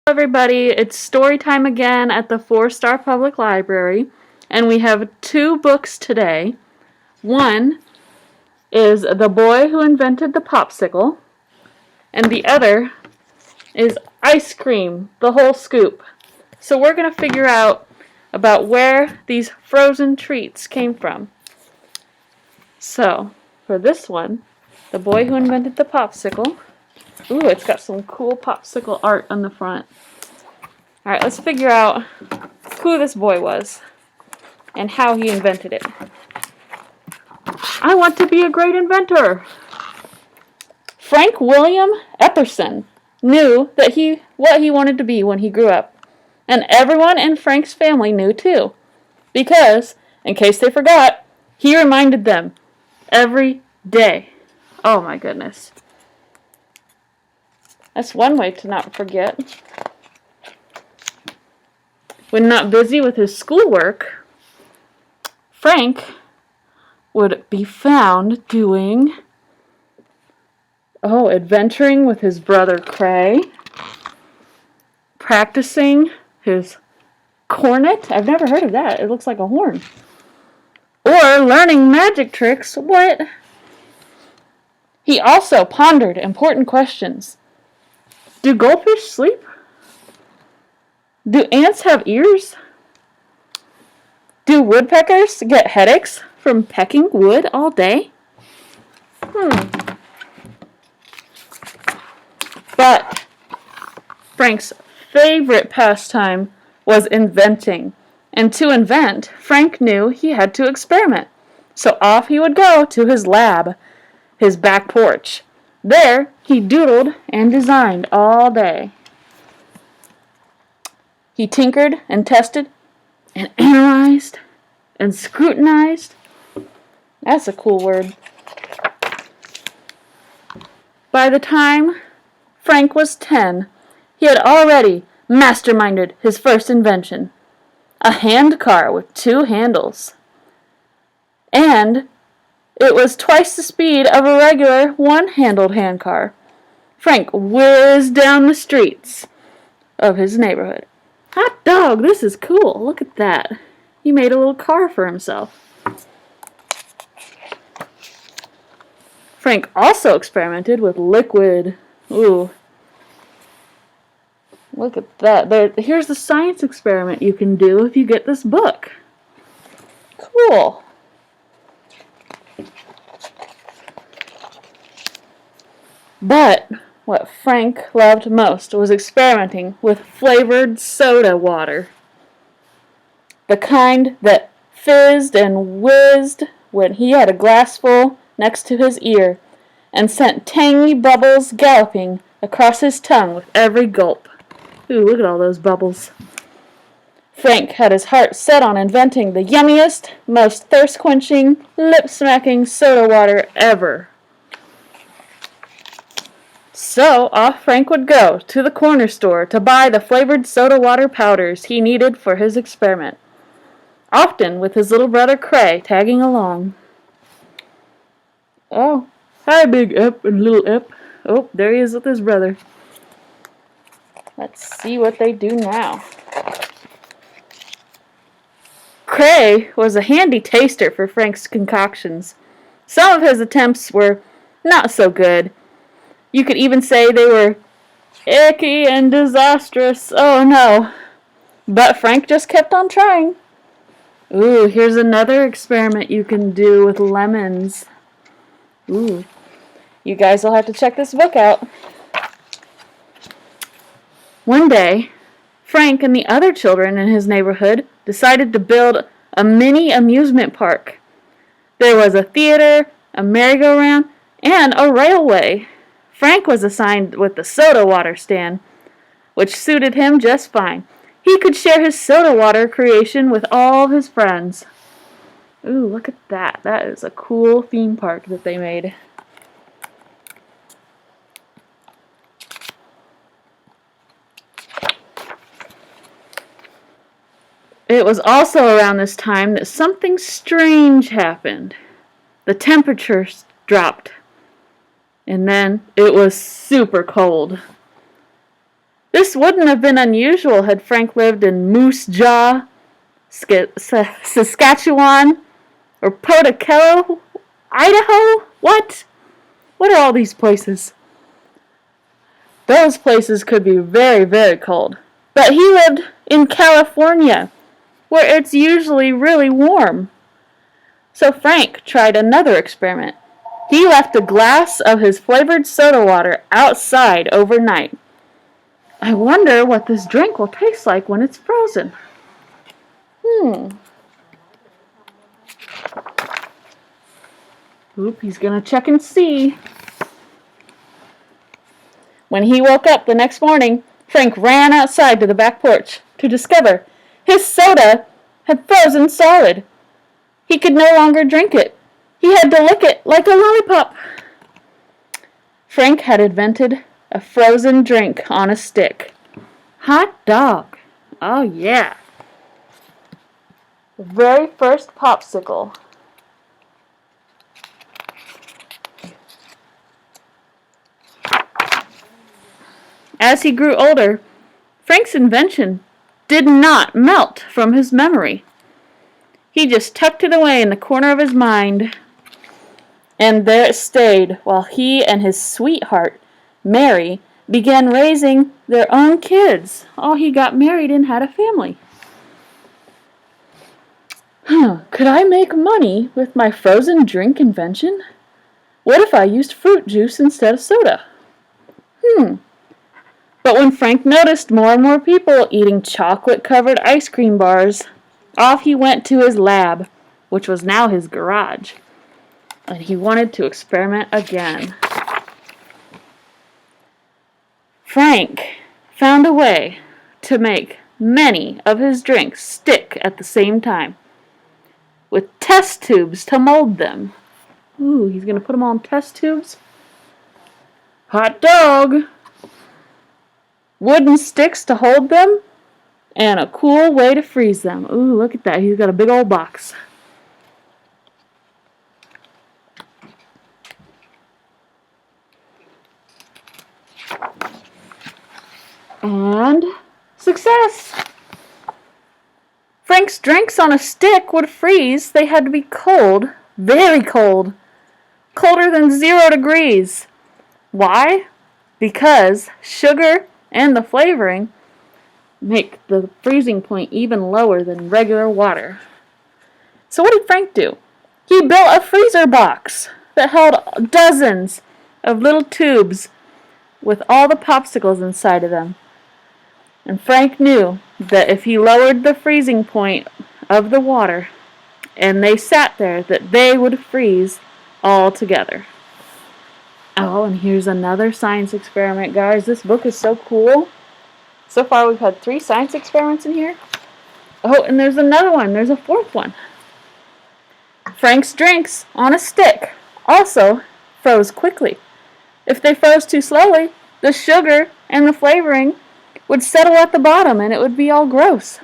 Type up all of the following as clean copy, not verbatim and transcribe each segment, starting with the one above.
Everybody, it's story time again at the 4-Star Public Library, and we have 2 books today. One is The Boy Who Invented the Popsicle, and the other is Ice Cream, the Whole Scoop. So we're going to figure out about where these frozen treats came from. So, for this one, The Boy Who Invented the Popsicle. Ooh, it's got some cool popsicle art on the front. Alright, let's figure out who this boy was and how he invented it. I want to be a great inventor! Frank William Epperson knew that what he wanted to be when he grew up. And everyone in Frank's family knew too. Because, in case they forgot, he reminded them every day. Oh my goodness. That's one way to not forget. When not busy with his schoolwork, Frank would be found doing, adventuring with his brother Cray, practicing his cornet. I've never heard of that. It looks like a horn. Or learning magic tricks. What? He also pondered important questions. Do goldfish sleep? Do ants have ears? Do woodpeckers get headaches from pecking wood all day? But Frank's favorite pastime was inventing. And to invent, Frank knew he had to experiment. So off he would go to his lab, his back porch. There, he doodled and designed all day. He tinkered and tested and analyzed and scrutinized. That's a cool word. By the time Frank was 10, he had already masterminded his first invention, a hand car with 2 handles. And it was twice the speed of a regular one-handled hand car. Frank whizzed down the streets of his neighborhood. Hot dog, this is cool. Look at that. He made a little car for himself. Frank also experimented with liquid. Ooh. Look at that. Here's the science experiment you can do if you get this book. Cool. But what Frank loved most was experimenting with flavored soda water. The kind that fizzed and whizzed when he had a glassful next to his ear and sent tangy bubbles galloping across his tongue with every gulp. Ooh, look at all those bubbles. Frank had his heart set on inventing the yummiest, most thirst-quenching, lip-smacking soda water ever. So off Frank would go to the corner store to buy the flavored soda water powders he needed for his experiment, often with his little brother Cray tagging along. Oh, hi Big Ep and Little Ep. Oh, there he is with his brother. Let's see what they do now. Cray was a handy taster for Frank's concoctions. Some of his attempts were not so good. You could even say they were icky and disastrous. Oh no. But Frank just kept on trying. Ooh, here's another experiment you can do with lemons. Ooh. You guys will have to check this book out. One day, Frank and the other children in his neighborhood decided to build a mini amusement park. There was a theater, a merry-go-round, and a railway. Frank was assigned with the soda water stand, which suited him just fine. He could share his soda water creation with all of his friends. Ooh, look at that. That is a cool theme park that they made. It was also around this time that something strange happened. The temperatures dropped. And then it was super cold. This This wouldn't have been unusual had Frank lived in Moose Jaw, Saskatchewan, or Pocatello, Idaho. What? What are all these places? Those places could be very, very cold. But he lived in California, where it's usually really warm. So Frank tried another experiment. He left a glass of his flavored soda water outside overnight. I wonder what this drink will taste like when it's frozen. Oop, he's gonna check and see. When he woke up the next morning, Frank ran outside to the back porch to discover his soda had frozen solid. He could no longer drink it. He had to lick it like a lollipop. Frank had invented a frozen drink on a stick. Hot dog. Oh yeah. The very first popsicle. As he grew older, Frank's invention did not melt from his memory. He just tucked it away in the corner of his mind, and there it stayed while he and his sweetheart, Mary, began raising their own kids. Oh, he got married and had a family. Could I make money with my frozen drink invention? What if I used fruit juice instead of soda? But when Frank noticed more and more people eating chocolate-covered ice cream bars, off he went to his lab, which was now his garage, and he wanted to experiment again. Frank found a way to make many of his drinks stick at the same time, with test tubes to mold them. Ooh, he's going to put them all in test tubes. Hot dog! Wooden sticks to hold them, and a cool way to freeze them. Ooh, look at that. He's got a big old box. And success! Frank's drinks on a stick would freeze. They had to be cold, very cold, colder than 0 degrees. Why? Because sugar and the flavoring make the freezing point even lower than regular water. So what did Frank do? He built a freezer box that held dozens of little tubes with all the popsicles inside of them. And Frank knew that if he lowered the freezing point of the water and they sat there, that they would freeze all together. Oh, and here's another science experiment, guys. This book is so cool. So far, we've had 3 science experiments in here. Oh, and there's another one. There's a 4th one. Frank's drinks on a stick also froze quickly. If they froze too slowly, the sugar and the flavoring would settle at the bottom and it would be all gross.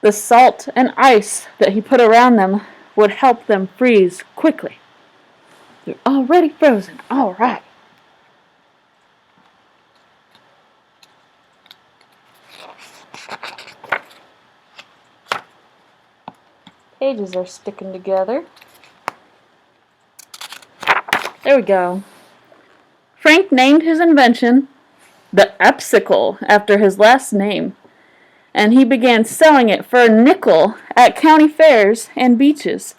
The salt and ice that he put around them would help them freeze quickly. They're already frozen. All right. Pages are sticking together. There we go. Frank named his invention the popsicle after his last name, and he began selling it for a nickel at county fairs and beaches.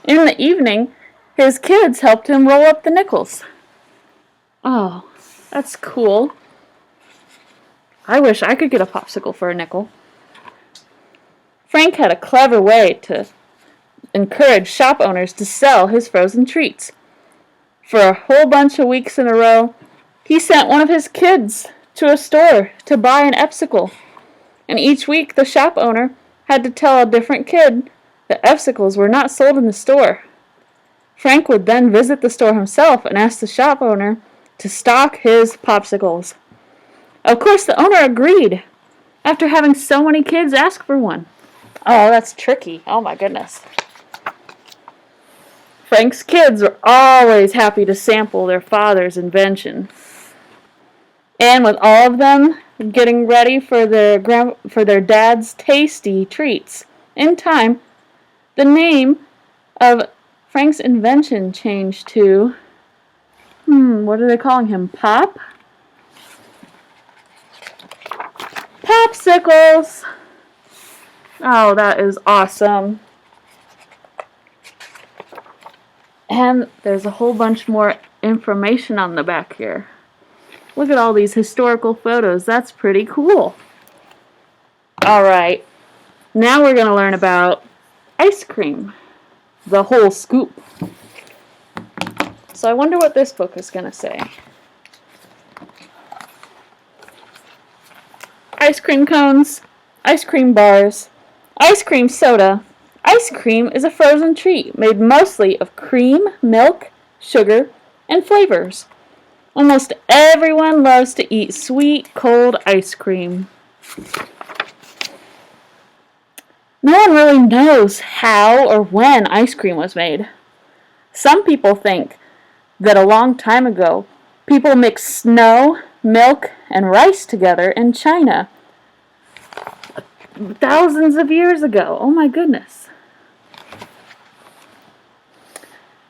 In the evening, his kids helped him roll up the nickels. Oh, that's cool. I wish I could get a popsicle for a nickel. Frank had a clever way to encourage shop owners to sell his frozen treats. For a whole bunch of weeks in a row, he sent one of his kids to a store to buy an popsicle. And each week the shop owner had to tell a different kid that popsicles were not sold in the store. Frank would then visit the store himself and ask the shop owner to stock his popsicles. Of course, the owner agreed after having so many kids ask for one. Oh, that's tricky. Oh my goodness. Frank's kids were always happy to sample their father's invention. And with all of them getting ready for their dad's tasty treats. In time, the name of Frank's invention changed to, what are they calling him? Popsicles! Oh, that is awesome. And there's a whole bunch more information on the back here. Look at all these historical photos. That's pretty cool. Alright, now we're going to learn about ice cream. The whole scoop. So I wonder what this book is going to say. Ice cream cones, ice cream bars, ice cream soda. Ice cream is a frozen treat made mostly of cream, milk, sugar, and flavors. Almost everyone loves to eat sweet, cold ice cream. No one really knows how or when ice cream was made. Some people think that a long time ago, people mixed snow, milk, and rice together in China. Thousands of years ago. Oh my goodness.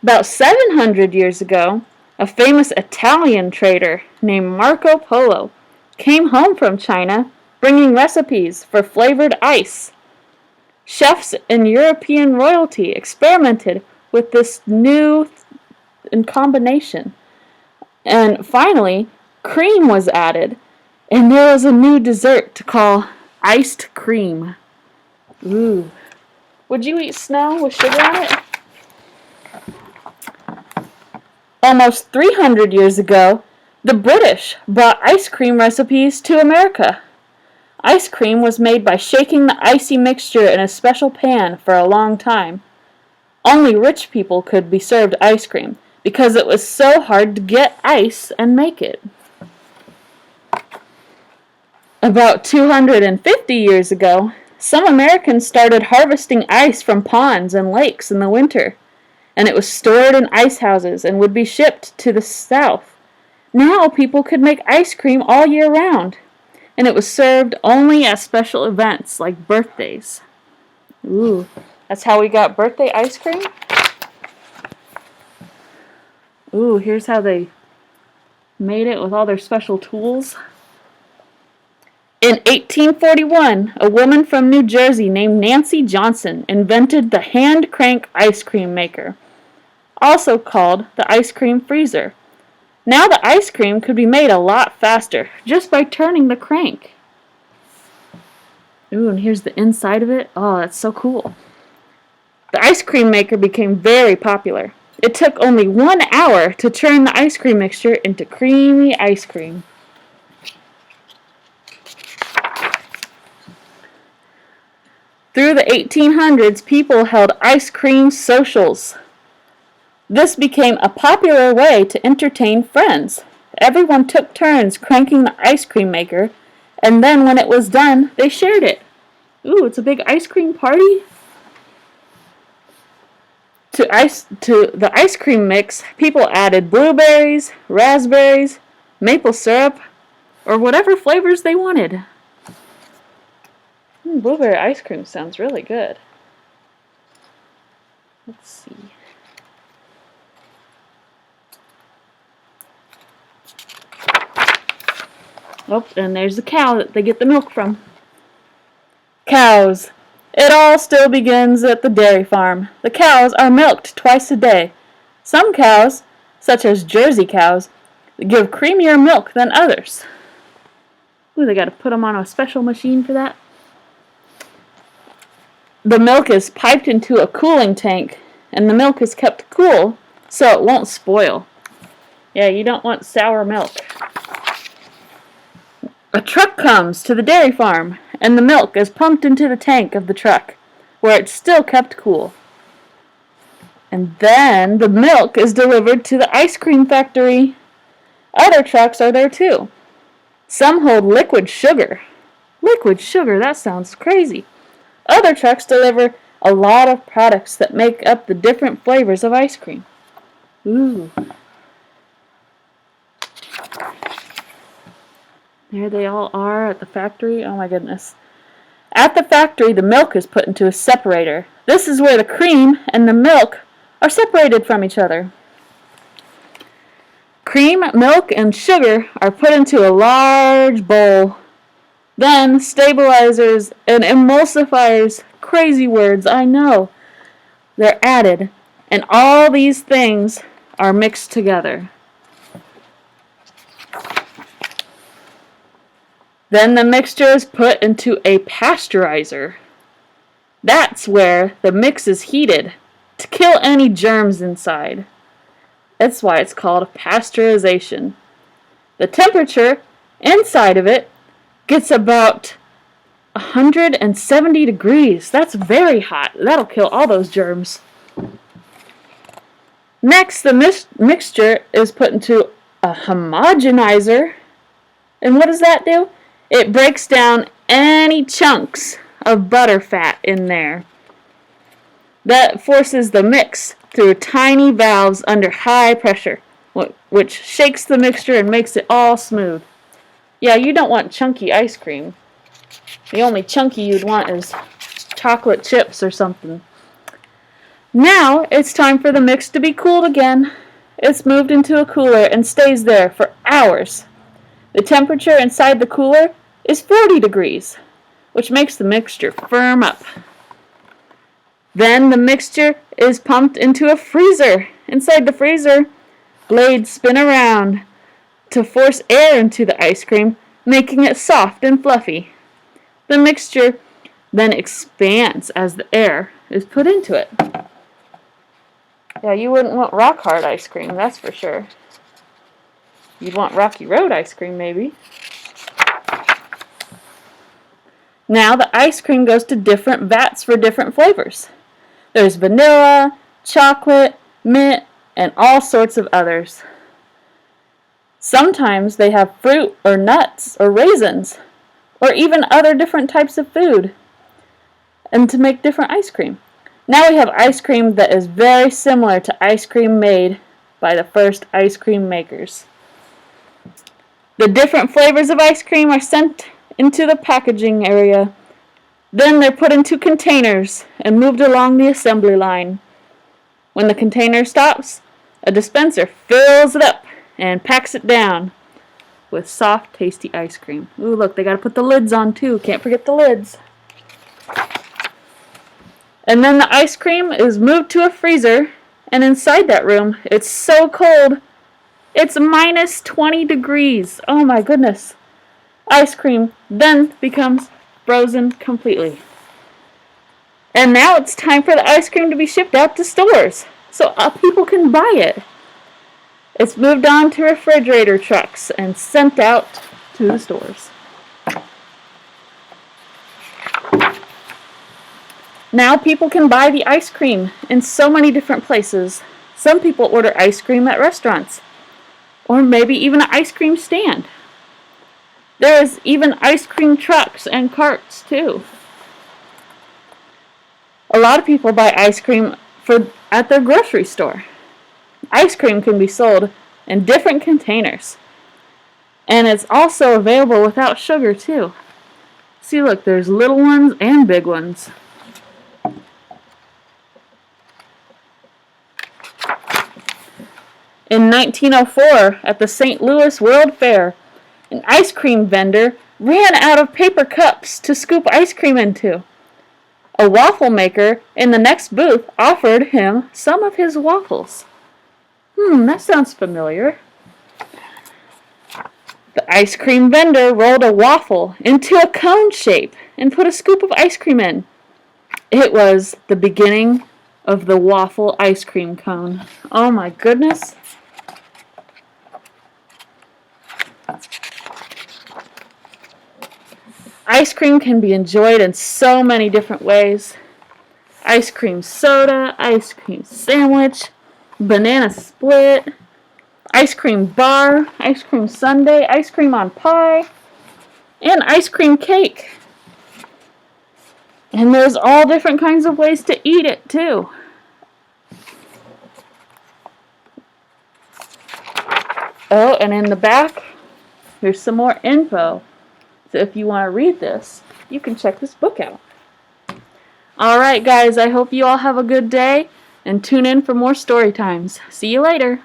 About 700 years ago, a famous Italian trader named Marco Polo came home from China bringing recipes for flavored ice. Chefs and European royalty experimented with this new combination. And finally, cream was added, and there was a new dessert to call iced cream. Ooh. Would you eat snow with sugar on it? Almost 300 years ago, the British brought ice cream recipes to America. Ice cream was made by shaking the icy mixture in a special pan for a long time. Only rich people could be served ice cream because it was so hard to get ice and make it. About 250 years ago, some Americans started harvesting ice from ponds and lakes in the winter, and it was stored in ice houses and would be shipped to the South. Now people could make ice cream all year round, and it was served only at special events like birthdays. Ooh, that's how we got birthday ice cream? Ooh, here's how they made it with all their special tools. In 1841, a woman from New Jersey named Nancy Johnson invented the hand crank ice cream maker, also called the ice cream freezer. Now the ice cream could be made a lot faster just by turning the crank. Ooh, and here's the inside of it. Oh, that's so cool. The ice cream maker became very popular. It took only 1 hour to turn the ice cream mixture into creamy ice cream. Through the 1800s, people held ice cream socials. This became a popular way to entertain friends. Everyone took turns cranking the ice cream maker, and then when it was done, they shared it. Ooh, it's a big ice cream party. To the ice cream mix, people added blueberries, raspberries, maple syrup, or whatever flavors they wanted. Blueberry ice cream sounds really good. Let's see. Oh, and there's the cow that they get the milk from. Cows. It all still begins at the dairy farm. The cows are milked twice a day. Some cows, such as Jersey cows, give creamier milk than others. Ooh, they got to put them on a special machine for that. The milk is piped into a cooling tank, and the milk is kept cool so it won't spoil. Yeah, you don't want sour milk. A truck comes to the dairy farm, and the milk is pumped into the tank of the truck, where it's still kept cool. And then the milk is delivered to the ice cream factory. Other trucks are there too. Some hold liquid sugar. Liquid sugar, that sounds crazy. Other trucks deliver a lot of products that make up the different flavors of ice cream. Ooh. There they all are at the factory. Oh my goodness. At the factory, the milk is put into a separator. This is where the cream and the milk are separated from each other. Cream, milk, and sugar are put into a large bowl. Then stabilizers and emulsifiers, crazy words, I know, they're added, and all these things are mixed together. Then the mixture is put into a pasteurizer. That's where the mix is heated to kill any germs inside. That's why it's called pasteurization. The temperature inside of it gets about 170 degrees. That's very hot. That'll kill all those germs. Next, the mixture is put into a homogenizer. And what does that do? It breaks down any chunks of butter fat in there. That forces the mix through tiny valves under high pressure, which shakes the mixture and makes it all smooth. Yeah, you don't want chunky ice cream. The only chunky you'd want is chocolate chips or something. Now it's time for the mix to be cooled again. It's moved into a cooler and stays there for hours. The temperature inside the cooler is 40 degrees, which makes the mixture firm up. Then the mixture is pumped into a freezer. Inside the freezer, blades spin around to force air into the ice cream, making it soft and fluffy. The mixture then expands as the air is put into it. Yeah, you wouldn't want rock hard ice cream, that's for sure. You'd want Rocky Road ice cream, maybe. Now the ice cream goes to different vats for different flavors. There's vanilla, chocolate, mint, and all sorts of others. Sometimes they have fruit or nuts or raisins, or even other different types of food, and to make different ice cream. Now we have ice cream that is very similar to ice cream made by the first ice cream makers. The different flavors of ice cream are sent into the packaging area. Then they're put into containers and moved along the assembly line. When the container stops, a dispenser fills it up and packs it down with soft, tasty ice cream. Ooh, look, they gotta put the lids on too. Can't forget the lids. And then the ice cream is moved to a freezer, and inside that room, it's so cold, it's minus 20 degrees. Oh my goodness. Ice cream then becomes frozen completely. And now it's time for the ice cream to be shipped out to stores so people can buy it. It's moved on to refrigerator trucks and sent out to the stores. Now people can buy the ice cream in so many different places. Some people order ice cream at restaurants, or maybe even an ice cream stand. There is even ice cream trucks and carts too. A lot of people buy ice cream at their grocery store. Ice cream can be sold in different containers. And it's also available without sugar too. See, look, there's little ones and big ones. In 1904, at the St. Louis World Fair, an ice cream vendor ran out of paper cups to scoop ice cream into. A waffle maker in the next booth offered him some of his waffles. That sounds familiar. The ice cream vendor rolled a waffle into a cone shape and put a scoop of ice cream in. It was the beginning of the waffle ice cream cone. Oh my goodness. Ice cream can be enjoyed in so many different ways. Ice cream soda, ice cream sandwich, banana split, ice cream bar, ice cream sundae, ice cream on pie, and ice cream cake. And there's all different kinds of ways to eat it too. Oh, and in the back, Here's some more info. So if you want to read this, you can check this book out. Alright guys, I hope you all have a good day and tune in for more story times. See you later.